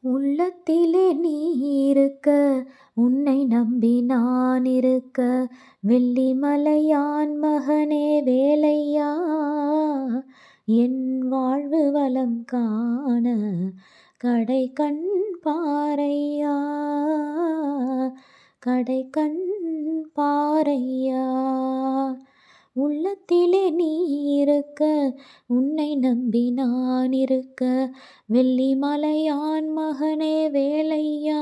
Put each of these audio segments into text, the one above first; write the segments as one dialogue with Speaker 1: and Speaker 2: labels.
Speaker 1: உள்ளத்திலே நீ இருக்க, உன்னை நம்பி நான் இருக்க, வெள்ளிமலையான் மகனே வேலையா, என் வாழ்வு வளம் காண கடைக்கண் பாரையா, கடைக்கண் பாரையா. உள்ளத்திலே நீ இருக்க, உன்னை நம்பி நான் இருக்க, வெள்ளிமலையான் மகனே வேலையா,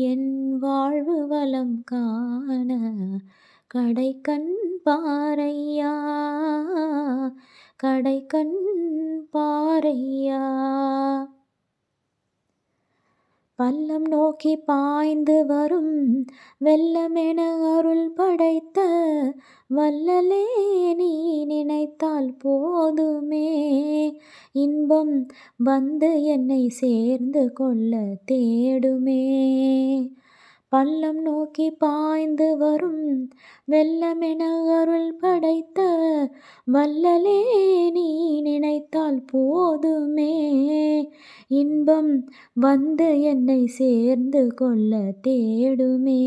Speaker 1: என் வாழ்வு வளம் காண கடைக்கண் பாரையா, கடைக்கண் பாரையா. பள்ளம் நோக்கி பாய்ந்து வரும் வெள்ளமென அருள் படைத்த வள்ளலே, நீ நினைத்தால் போதுமே, இன்பம் வந்து என்னை சேர்ந்து கொள்ள தேடுமே. பள்ளம் நோக்கி பாய்ந்து வரும் வெள்ளமென அருள் படைத்த வள்ளலே, நீ நினைத்தால் போதுமே, இன்பம் வந்து என்னை சேர்ந்து கொள்ள தேடுமே.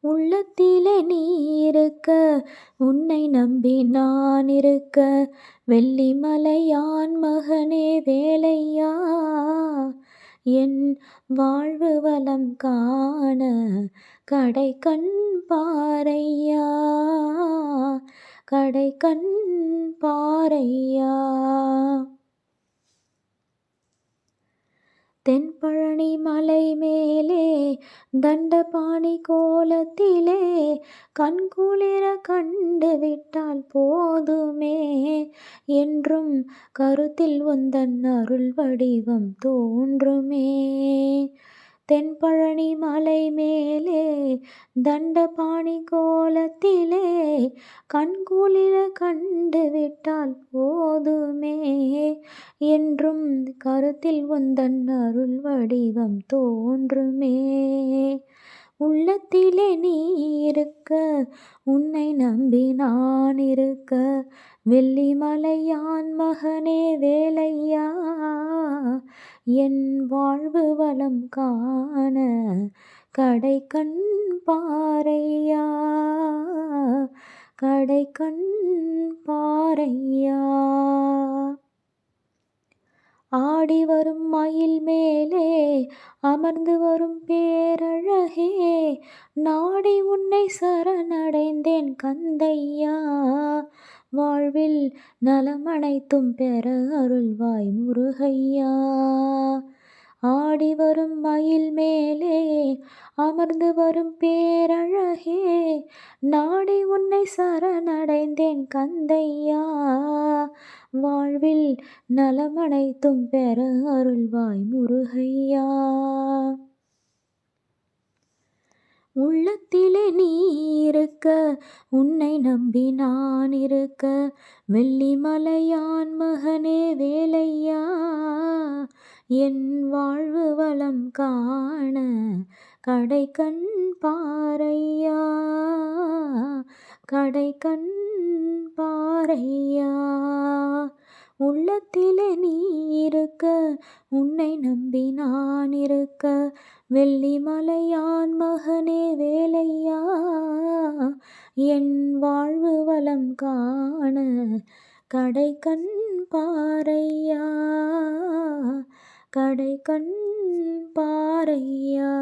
Speaker 1: உள்ளத்திலே நீ இருக்க, உன்னை நம்பி நான் இருக்க, வெள்ளிமலையான் மகனே வேலையா, என் வாழ்வு வளம் காண கடைக்கண் பாரையா, கடைக்கண் பாரையா. தென்பழனி மலை மேலே தண்டபாணி கோலத்திலே கண்குளிர கண்டு விட்டால் போதுமே, என்றும் கருத்தில் உந்தன் அருள் வடிவம் தோன்றுமே. தென்பழனி மலை மேலே தண்டபாணி கோலத்திலே கண்குளிர கண்டு விட்டால் போதுமே, என்றும் கருத்தில் உந்தன் அருள் வடிவம் தோன்றுமே. உள்ளத்திலே நீ இருக்க, உன்னை நம்பி நான் இருக்க, வெள்ளிமலையான் மகனே வேலையா, என் வாழ்வு வளம் காண கடைக்கண் பாரையா, கடைக்கண் பாரையா. ஆடி வரும் மயில் மேலே அமர்ந்து வரும் பேரழகே, நாடி உன்னை சரணடைந்தேன் கந்தையா, வாழ்வில் நலம் அனைத்தும் பெற அருள்வாய் முருகையா. ஆடி வரும் மயில் மேலே அமர்ந்து வரும் பேரழகே, நாடி உன்னை சரணடைந்தேன் கந்தையா, வாழ்வில் நலம் அனைத்தும் பெற அருள்வாய் முருகையா. உள்ளத்திலே நீ இருக்க, உன்னை நம்பி நான் இருக்க, வெள்ளிமலையான் மகனே வேலையா, என் வாழ்வு வளம் காண கடைக்கண் பாரையா, கடைக்கண் பாரையா. உள்ளத்திலே நீ இருக்க, உன்னை நம்பி நான் இருக்க, வெள்ளிமலையான் மகனே வேலையா, என் வாழ்வு வளம் காண கடைக்கண் பாரையா, கடைக்கண் பாரையா.